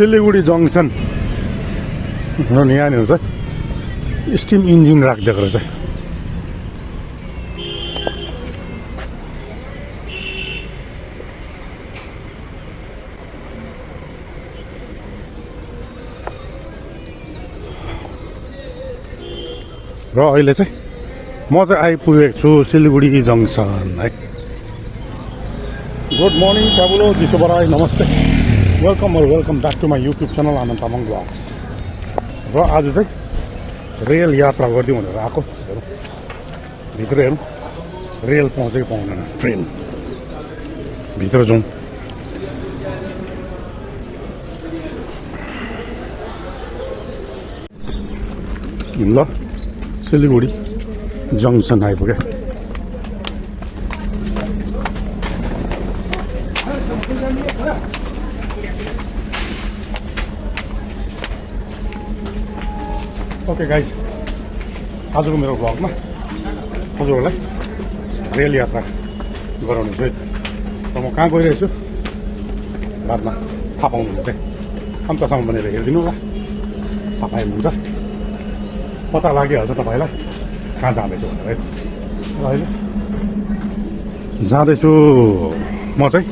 Siliguri junction यहाँनिर चाहिँ steam engine राखिदिएको रहेछ। र अहिले चाहिँ म चाहिँ आइपुगेको छु सिलगढी जङ्सन है। गुड मर्निङ ट्राभल दिसो बराई नमस्ते, welcome back to my YouTube channel Anand Tamang blogs. र आज चाहिँ रेल यात्रा गरिदिउँ भनेर आएको। हेरौँ भित्र, हेरौँ रेल पाउँछ कि पाउँदैन, ट्रेन भित्र जाउँ। ल सिलगढी जङ्सन आइपुग्यो। ओके गाइज, आजको मेरो भ्लगमा हजुरहरूलाई रेल यात्रा गराउने छु है। र म कहाँ गइरहेको छु बादमा थाहा पाउनुहुन्छ चाहिँ अन्तसम्म भनेर हेरिदिनु होला, थाहा पाइनुहुन्छ, पत्ता लागिहाल्छ तपाईँलाई कहाँ जाँदैछु भनेर है। र अहिले जाँदैछु म चाहिँ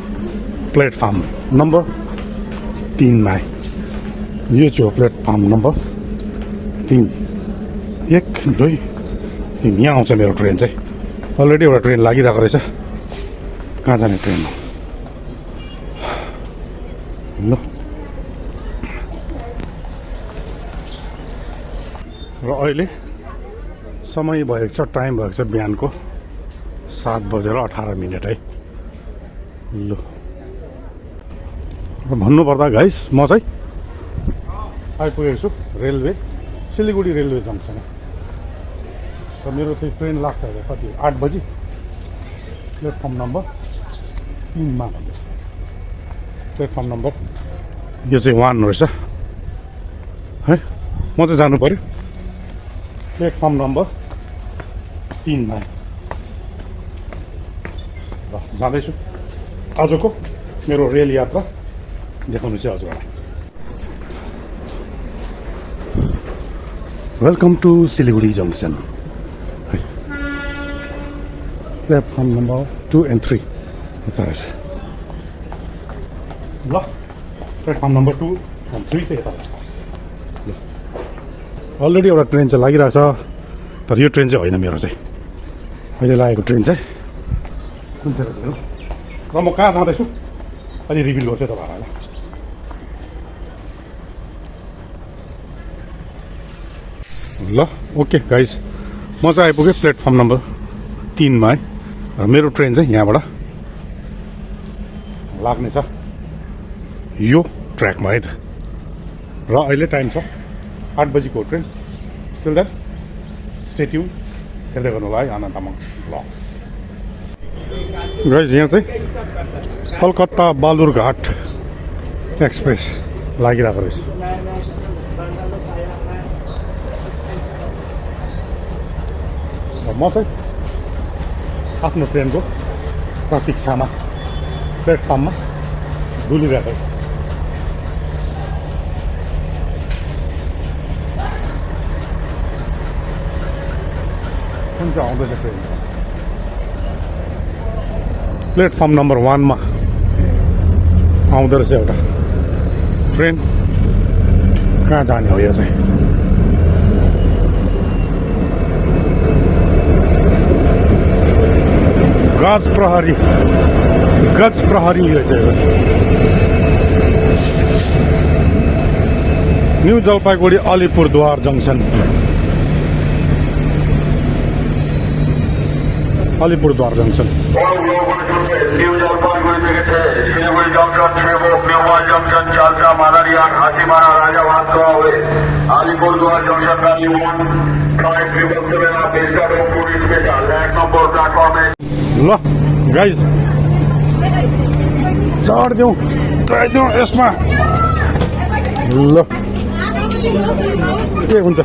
प्लेटफर्म नम्बर 3मा। यो चाहिँ हो प्लेटफर्म नम्बर 3, 1, 2, 3। यहाँ आउँछ मेरो ट्रेन चाहिँ। अलरेडी एउटा ट्रेन लागिरहेको रहेछ। कहाँ जाने ट्रेन हो ल। र अहिले समय भएको छ, टाइम भएको छ बिहानको 7:18 है। ल भन्नुपर्दा गाइस, म चाहिँ आइपुगेको छु रेलवे, सिलगढी रेलवे जङ्सन। र मेरो चाहिँ ट्रेन लाग्छ अहिले कति 8 बजी। प्लेटफर्म नम्बर 3मा भन्दैछ। प्लेटफर्म नम्बर यो चाहिँ 1 रहेछ है। म चाहिँ जानु पऱ्यो प्लेटफर्म नम्बर 3मा। ल जाँदैछु। आजको मेरो रेल यात्रा देखाउनु चाहिँ हजुरलाई। वेलकम टु सिलगढी जङ्सन है। प्लेटफर्म नम्बर 2 and 3 यता रहेछ। ल प्लेटफर्म नम्बर 2 and 3 चाहिँ यता रहेछ। ल अलरेडी एउटा ट्रेन चाहिँ लागिरहेको छ, तर यो ट्रेन चाहिँ होइन मेरो चाहिँ। अहिले लागेको ट्रेन चाहिँ कुन चाहिँ रहेछ र म कहाँ जाँदैछु अहिले रिभिल गर्छु तपाईँहरूलाई। ल ओके गाइज, म चाहिँ आइपुगेँ प्लेटफर्म नम्बर 3मा है। र मेरो ट्रेन चाहिँ यहाँबाट लाग्नेछ यो ट्र्याकमा है त। र अहिले टाइम छ 8 बजीको train. Till then stay tuned, हेर्दै गर्नु होला है आनन्द तामाङ ब्लग्स। गाइज यहाँ चाहिँ कलकत्ता बालुरघाट एक्सप्रेस लागिरहेको रहेछ। म चाहिँ आफ्नो ट्रेनको प्रतीक्षामा प्लेटफर्ममा डुलिरहेको। कुन चाहिँ आउँदैछ ट्रेन? प्लेटफर्म नम्बर 1मा आउँदो रहेछ एउटा ट्रेन। कहाँ जाने हो यो चाहिँ? गज प्रहरी रहेछ। New Jalpaiguri Alipurduar junction. Alipurduar junction. New Jalpaiguri থেকে শিলিগুড়ি জংশন সেবক নিউমাল জংশন চালসা মাদারিয়ান হাতিমারা রাজাভাতখাওয়া হয়ে আলিপুরদুয়ার জংশন গাড়ি 1 ট্রাই 777 বেস্টার রংপুর স্পেশাল 1 নম্বর প্ল্যাটফর্মে। ल गाइज चढिदिउँ यसमा। ल के हुन्छ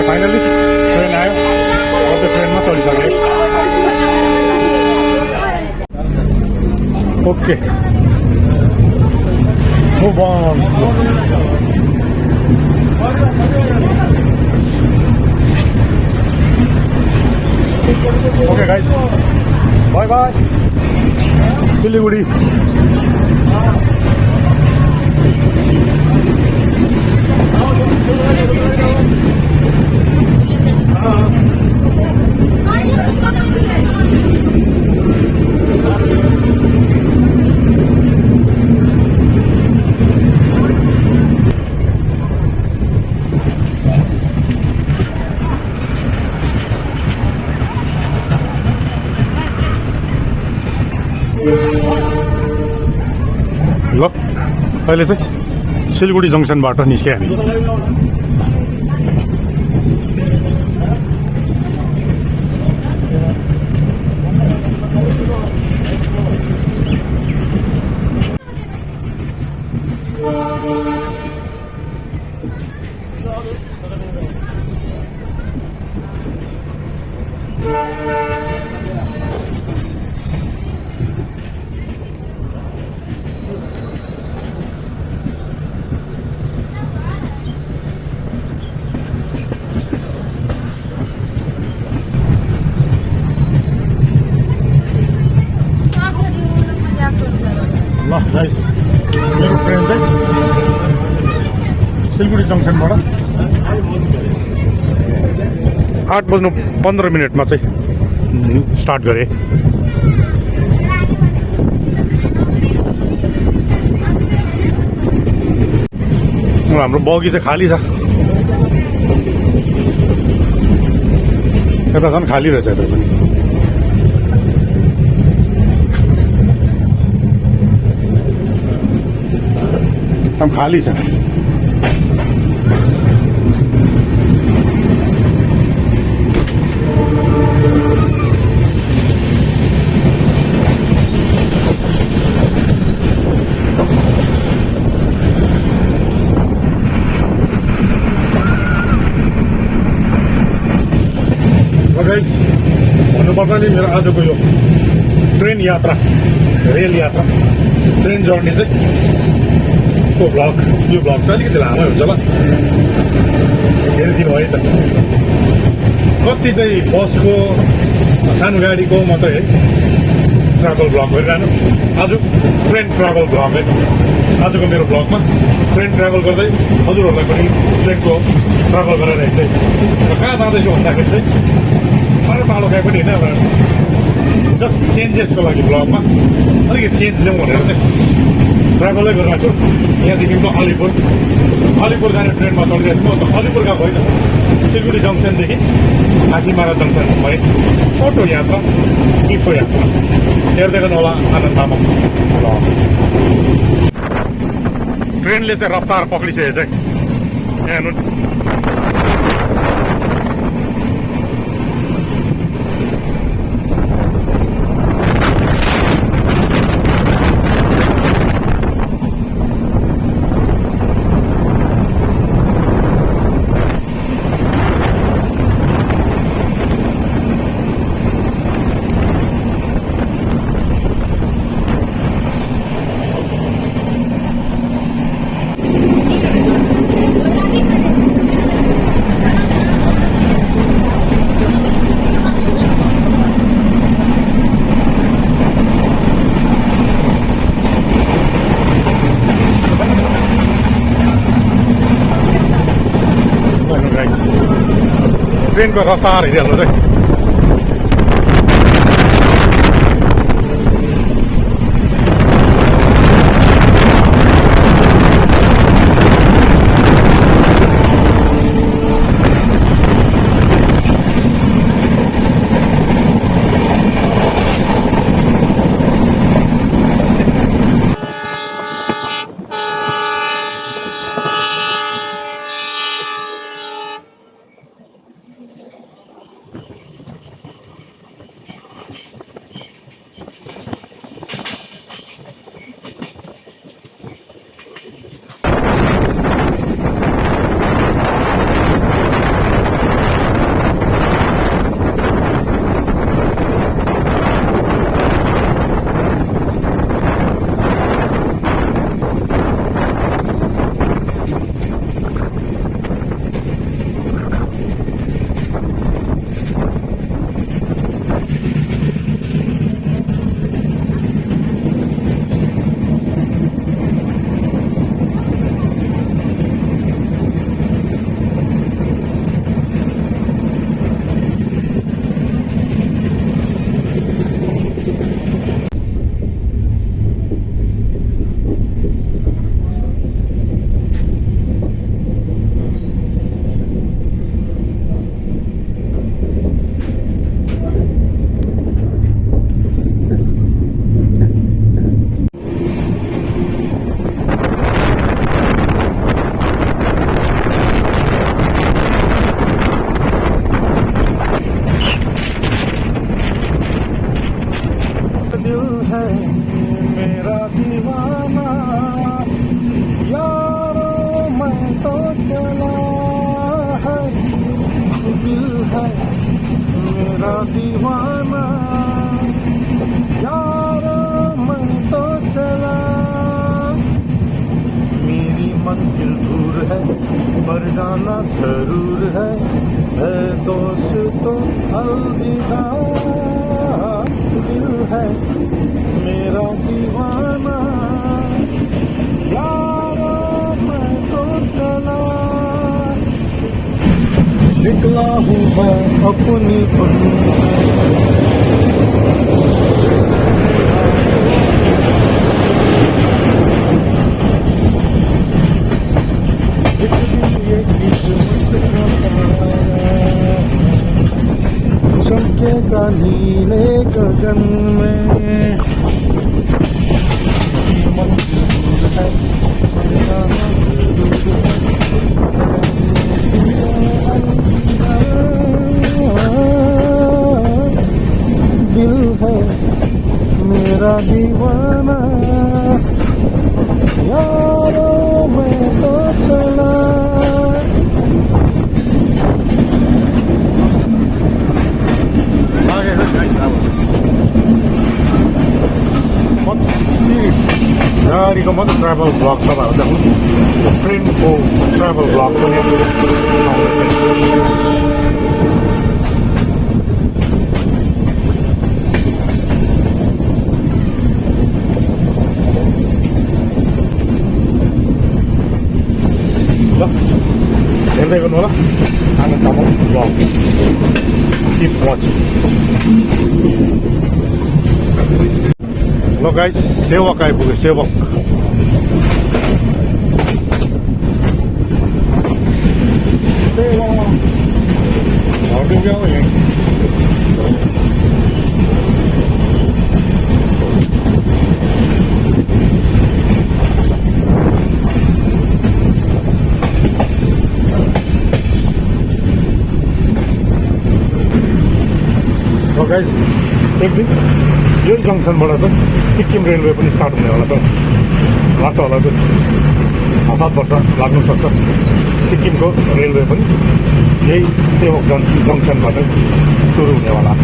फाइनली ट्रेन आयो अब त ट्रेनमा चढिसक्यो okay Move on. Okay, guys. Bye bye. Siliguri. ल अहिले चाहिँ सिलगढी जङ्सनबाट निस्क्यौँ हामी ल गाइस मेरो ट्रेन चाहिँ सिलगढी जङ्सनबाट 8:15 चाहिँ स्टार्ट गरेँ हाम्रो बगी चाहिँ खाली छ यता झन् खाली रहेछ यता पनि एकदम खाली छ भन्नुपर्दा नि मेरो आजको यो ट्रेन यात्रा रेल यात्रा ट्रेन जर्नी चाहिँ को ब्लग यो ब्लग चाहिँ अलिकति लामै हुन्छ ल हेरिदिनु है त कति चाहिँ बसको सानो गाडीको मात्रै है ट्राभल ब्लग गरिरहनु आज ट्रेन ट्राभल ब्लग है आजको मेरो ब्लगमा ट्रेन ट्राभल गर्दै हजुरहरूलाई पनि ट्रेनको ट्राभल गरेर चाहिँ कहाँ जाँदैछु भन्दाखेरि चाहिँ साह्रै पालो खाए पनि होइन अब जस्ट चेन्जेसको लागि ब्लगमा अलिकति चेन्ज दिउँ भनेर चाहिँ ट्राभलै गरिरहेको छु यहाँदेखिको अलिपुर जाने ट्रेनमा चढिरहेको छु म त अलिपुर गएको होइन सिलगढी जङ्सनदेखि हाँसीमारा जङ्सनसम्म है छोटो यात्रा मिठो यात्रा हेर्दै गर्नु होला आनन्द तामाङ ट्रेनले चाहिँ रफ्तार पक्रिसकेको चाहिँ यहाँ हेर्नु ट्रेनको रफ्तार हेरिहाल्नु चाहिँ पर जाना जरूर है दोस्तों अलविदा। दिल है मेरा दीवाना, यारो मैं तो चला, निकला हूँ मैं अपनी चमकेगा नीले गगन में। दिल है मेरा दीवाना, यारो मैं तो चला। गाडीको मात्रै ट्राभल ब्लग छ भन्दा ट्रेनको ट्राभल ब्लग पनि ल हेर्दै गर्नु होला आनन्द तामाङ ब्लग। Keep watching. ल गाइस, सेवक आइपुग्यो। सेवक गाइस, एक दिन यही जङ्सनबाट चाहिँ सिक्किम रेलवे पनि स्टार्ट हुनेवाला छ। लाग्छ होला चाहिँ 6-7 वर्ष लाग्नु सक्छ। सिक्किमको रेलवे पनि यही सेवक जङ्सनबाट सुरु हुनेवाला छ।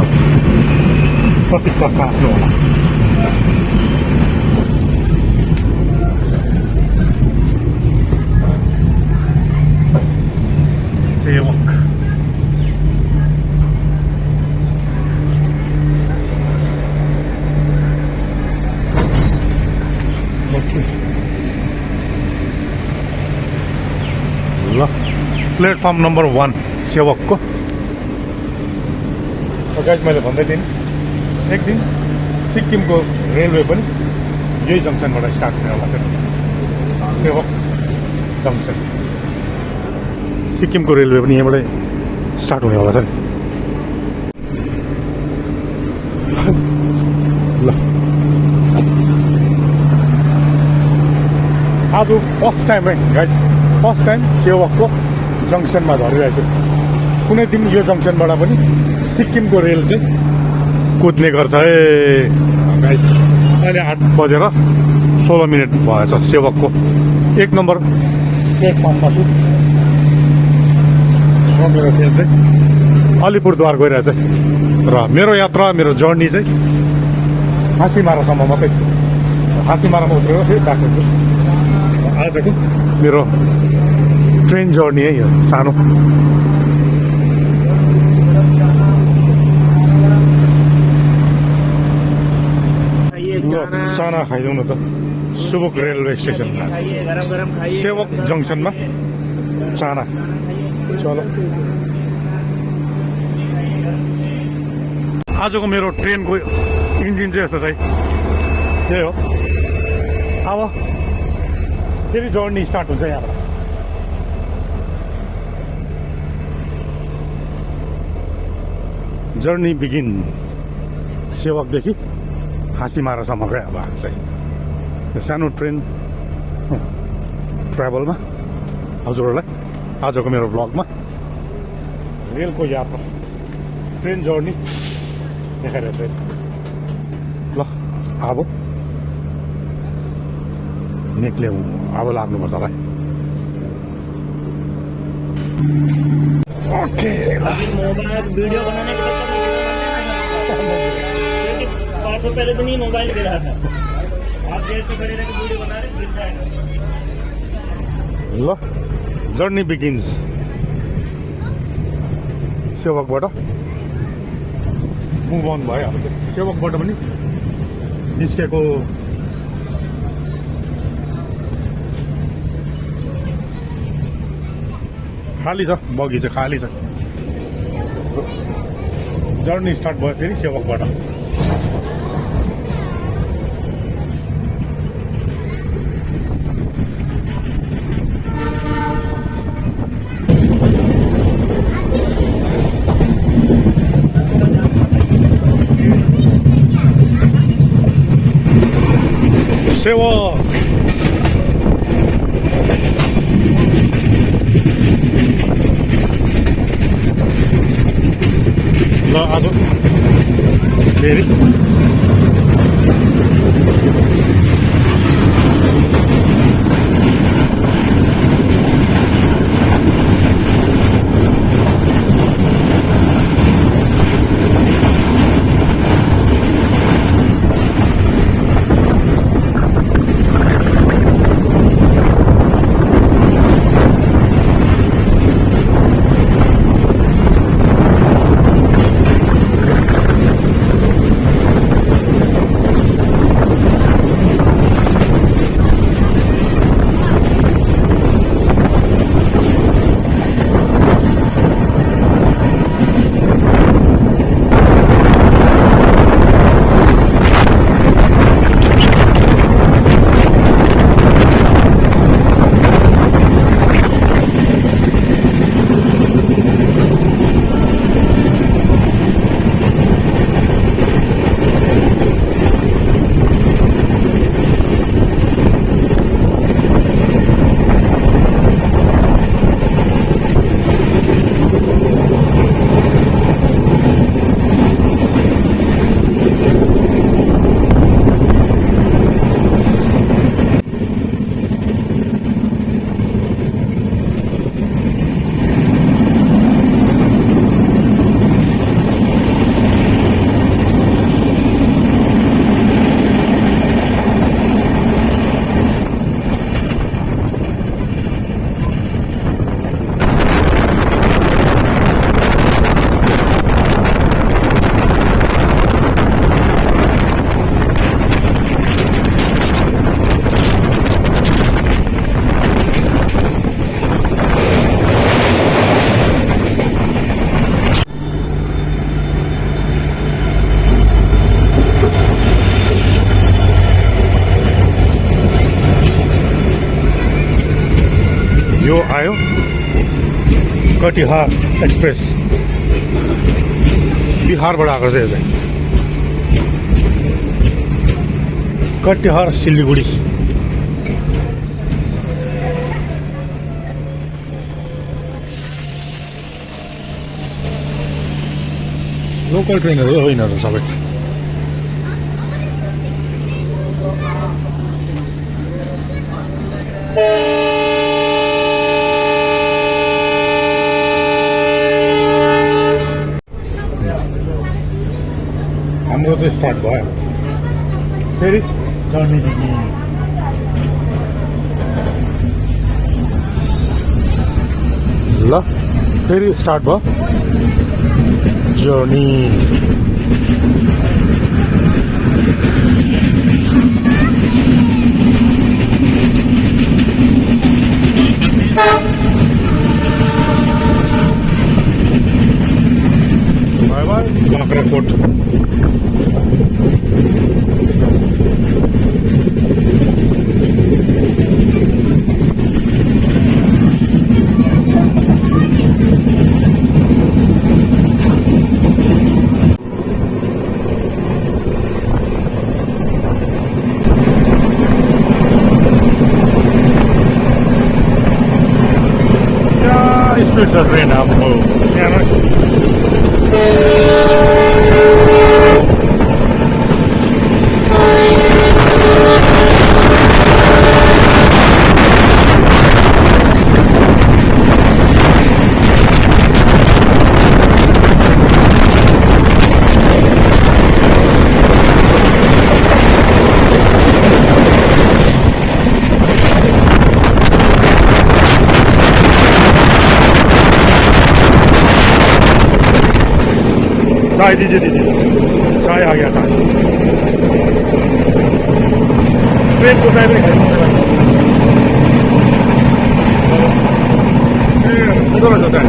प्रतीक्षा साँच्नु होला। सेवक ल प्लेटफर्म नम्बर 1 सेवकको। गाइस, मैले भन्दै थिएँ एक दिन सिक्किमको रेलवे पनि यही जङ्सनबाट स्टार्ट हुनेवाला छ। सेवक जङ्सन सिक्किमको रेलवे पनि यहीँबाटै स्टार्ट हुनेवाला छ नि। ल आज फर्स्ट टाइम है गाइस, फर्स्ट टाइम सेवकको जङ्सनमा झरिरहेको छु। कुनै दिन यो जङ्सनबाट पनि सिक्किमको रेल चाहिँ कुद्ने गर्छ है गाइस। अहिले 8:16 भएछ। सेवकको 1 नम्बर प्लेटफर्ममा छु। मेरो ट्रेन चाहिँ अलिपुरद्वार गइरहेछ र मेरो यात्रा, मेरो जर्नी चाहिँ हाँसीमारासम्म मात्रै। हाँसीमारामा उत्रेर फेरि ब्याक हुन्छु। आजको मेरो ट्रेन जर्नी है सानो। साना खाइदिउँ न त। सुबुक रेलवे स्टेसन सेवक जङ्सनमा चाना। चलो आजको मेरो ट्रेनको इन्जिन चाहिँ यस्तो चाहिँ यही हो। अब फेरि जर्नी स्टार्ट हुन्छ यहाँबाट। जर्नी बिगिन सेवकदेखि हाँसीमारासम्मकै अब चाहिँ यो सानो ट्रेन ट्राभलमा हजुरहरूलाई आजको मेरो ब्लगमा रेलको यात्रा, ट्रेन जर्नी देखाइरहेको छ। ल अब निक्ल्यौँ, अब लाग्नुपर्छ होला। ओके ल वीडियो बनाने के परसों पहले तो नहीं मोबाइल दे रहा था। आप देश में खड़े रहकर वीडियो बना रहे गिर जाएगा। ल जर्नी बिगिन्स सेवकबाट मुभ अन भइहाल्छ सेवकबाट पनि निस्केको खाली छ बगी चाहिँ खाली छ जर्नी स्टार्ट भयो फेरि सेवकबाट सेवक ल आज फेरि यो आयो कटिहार एक्सप्रेस बिहारबाट आएको छ यो चाहिँ कटिहार सिलगढी लोकल ट्रेनहरू हो यिनीहरू सबै हाम्रो चाहिँ स्टार्ट भयो फेरि जर्नी ल फेरि स्टार्ट भयो journey bye bye Bakhrakot It's a train up. चाय दीजिए दीजिए, चाय आ गया चाय। ट्रेन को चाय पनि खाइदिनु हुँदो रहेछ चाय।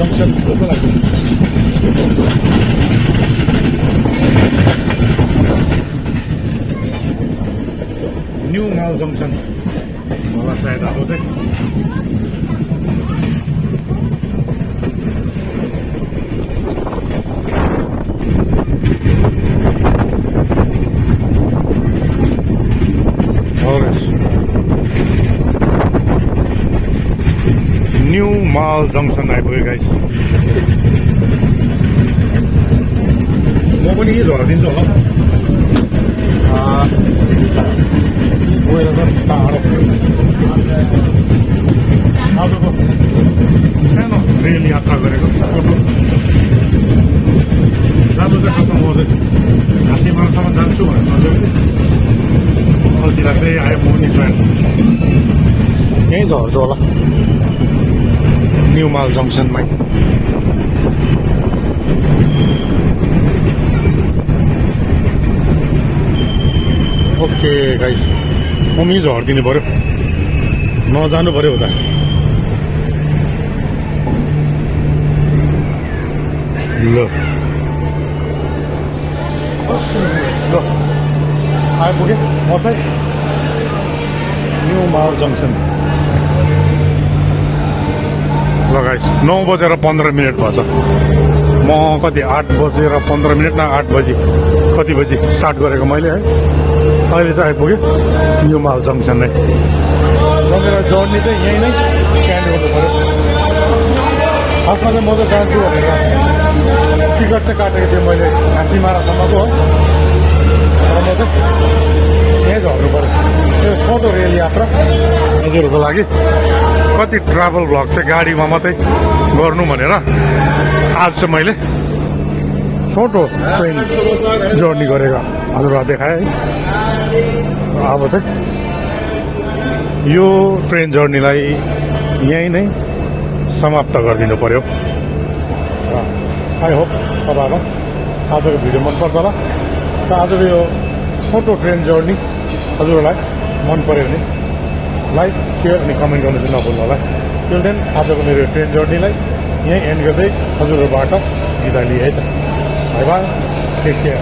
जंक्शन कस्तो लाग्छ न्यू माल जंक्शन होला सायद अब चाहिँ न्यू माल जंक्शन आइपुग्यो गाइस। म पनि यही झरिदिन्छु होला गएर त टाढो आजको सानो रेल यात्रा गरेको जानु चाहिँ कसम म चाहिँ हाँसीमारासम्म जान्छु भनेर सोचेको अल्छी लाग्दै आयो म नि ट्रेन यहीँ झर्छु होला न्यू माल जंक्शनमै। ओके गाइस म पनि झरिदिनु पर्यो नजानु पर्यो उता ल ल आइपुगेँ म चाहिँ न्यू माल जंक्सन। ल गाइस 9:15 भएछ म कति 8:15 न 8 बजी कति बजी स्टार्ट गरेको मैले है अहिले चाहिँ आइपुगेँ न्यू माल जंक्सन नै। र मेरो जर्नी चाहिँ यहीँ नै क्यान्ड गर्नु पऱ्यो। खासमा चाहिँ म चाहिँ जान्छु भनेर टिकट चाहिँ काटेको थिएँ मैले हाँसीमारासम्मको हो र म चाहिँ यहीँ झर्नु पऱ्यो। यो छोटो रेल यात्रा हजुरहरूको लागि कति ट्राभल भ्लग चाहिँ गाडीमा मात्रै गर्नु भनेर आज चाहिँ मैले छोटो ट्रेन जर्नी गरेको हजुरलाई देखाएँ है। अब चाहिँ यो ट्रेन जर्नीलाई यहीँ नै समाप्त गरिदिनु पर्यो। आई होप तपाईँहरूलाई आजको भिडियो मनपर्छ होला। र आजको यो छोटो ट्रेन जर्नी हजुरहरूलाई मन पऱ्यो भने लाइक सेयर अनि कमेन्ट गर्नु चाहिँ नभुल्नु होला। टिल देन आजको मेरो ट्रेन जर्नीलाई यहीँ एन्ड गर्दै हजुरहरूबाट बिदा लिएँ है त। Bye bye, take care.